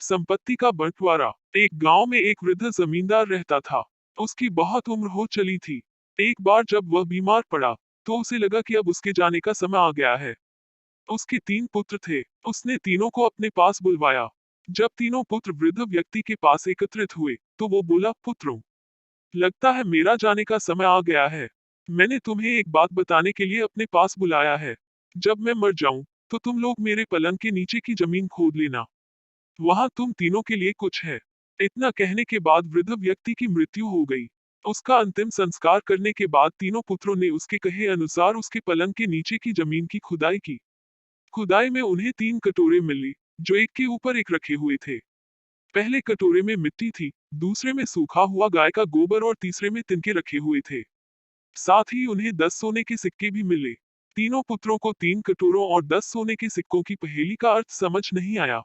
संपत्ति का बंटवारा। एक गांव में एक वृद्ध जमींदार रहता था। उसकी बहुत उम्र हो चली थी। एक बार जब वह बीमार पड़ा तो उसे लगा कि अब उसके जाने का समय आ गया है। उसके 3 पुत्र थे। उसने तीनों को अपने पास बुलवाया। जब तीनों पुत्र वृद्ध व्यक्ति के पास एकत्रित हुए तो वो बोला, पुत्रों, लगता है मेरा जाने का समय आ गया है। मैंने तुम्हें एक बात बताने के लिए अपने पास बुलाया है। जब मैं मर जाऊं तो तुम लोग मेरे पलंग के नीचे की जमीन खोद लेना। वहां तुम तीनों के लिए कुछ है। इतना कहने के बाद वृद्ध व्यक्ति की मृत्यु हो गई। उसका अंतिम संस्कार करने के बाद तीनों पुत्रों ने उसके कहे अनुसार उसके पलंग के नीचे की जमीन की खुदाई की। खुदाई में उन्हें 3 कटोरे मिली, जो एक के ऊपर एक रखे हुए थे। पहले कटोरे में मिट्टी थी, दूसरे में सूखा हुआ गाय का गोबर और तीसरे में तिनके रखे हुए थे। साथ ही उन्हें 10 सोने के सिक्के भी मिले। तीनों पुत्रों को 3 कटोरों और 10 सोने के सिक्कों की पहेली का अर्थ समझ नहीं आया,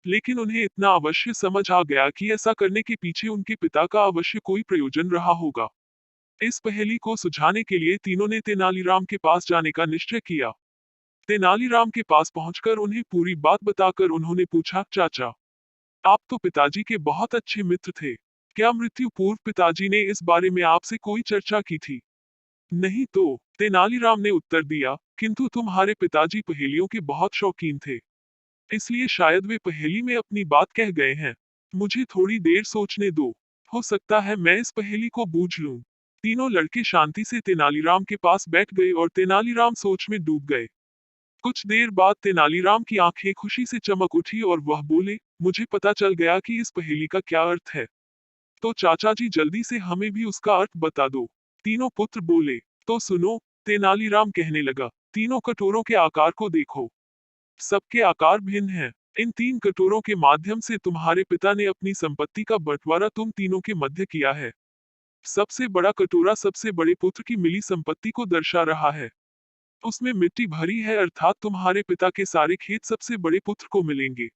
लेकिन उन्हें इतना अवश्य समझ आ गया कि ऐसा करने के पीछे उनके पिता का अवश्य कोई प्रयोजन रहा होगा। इस पहेली को सुलझाने के लिए तीनों ने तेनालीराम के पास जाने का निश्चय किया। तेनालीराम के पास पहुंचकर उन्हें पूरी बात बताकर उन्होंने पूछा, चाचा, आप तो पिताजी के बहुत अच्छे मित्र थे। क्या मृत्यु पूर्व पिताजी ने इस बारे में आपसे कोई चर्चा की थी? नहीं तो, तेनालीराम ने उत्तर दिया, किंतु तुम्हारे पिताजी पहेलियों के बहुत शौकीन थे। इसलिए शायद वे पहेली में अपनी बात कह गए हैं। मुझे थोड़ी देर सोचने दो। हो सकता है मैं इस पहेली को बूझ लूं। तीनों लड़के शांति से तेनालीराम के पास बैठ गए और तेनालीराम सोच में डूब गए। कुछ देर बाद तेनालीराम की आंखें खुशी से चमक उठी और वह बोले, मुझे पता चल गया कि इस पहेली का क्या अर्थ है। तो चाचा जी जल्दी से हमें भी उसका अर्थ बता दो। तीनों पुत्र बोले, तो सुनो, तेनालीराम कहने लगा, तीनों कटोरों के आकार को देखो। सबके आकार भिन्न हैं। इन 3 कटोरों के माध्यम से तुम्हारे पिता ने अपनी संपत्ति का बंटवारा तुम तीनों के मध्य किया है। सबसे बड़ा कटोरा सबसे बड़े पुत्र की मिली संपत्ति को दर्शा रहा है। उसमें मिट्टी भरी है, अर्थात तुम्हारे पिता के सारे खेत सबसे बड़े पुत्र को मिलेंगे।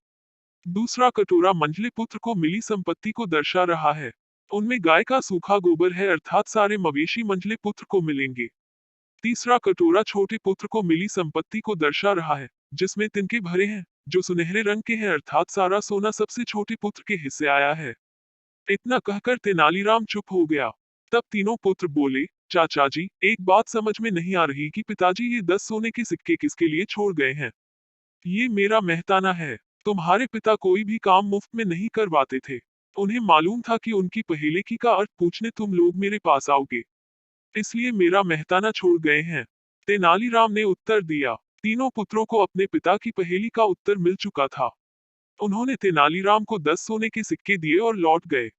दूसरा कटोरा मंझले पुत्र को मिली संपत्ति को दर्शा रहा है। उनमें गाय का सूखा गोबर है, अर्थात सारे मवेशी मंझले पुत्र को मिलेंगे। तीसरा कटोरा छोटे पुत्र को मिली संपत्ति को दर्शा रहा है, जिसमें तिनके भरे हैं, जो सुनहरे रंग के हैं, अर्थात सारा सोना सबसे छोटे पुत्र के हिस्से आया है। इतना कहकर तेनालीराम चुप हो गया। तब तीनों पुत्र बोले, चाचा जी, एक बात समझ में नहीं आ रही कि पिताजी ये 10 सोने के सिक्के किसके लिए छोड़ गए हैं। ये मेरा मेहताना है। तुम्हारे पिता कोई भी काम मुफ्त में नहीं करवाते थे। उन्हें मालूम था कि उनकी पहेली का अर्थ पूछने तुम लोग मेरे पास आओगे, इसलिए मेरा मेहताना छोड़ गए हैं। तेनालीराम ने उत्तर दिया। तीनों पुत्रों को अपने पिता की पहेली का उत्तर मिल चुका था। उन्होंने तेनालीराम को 10 सोने के सिक्के दिए और लौट गए।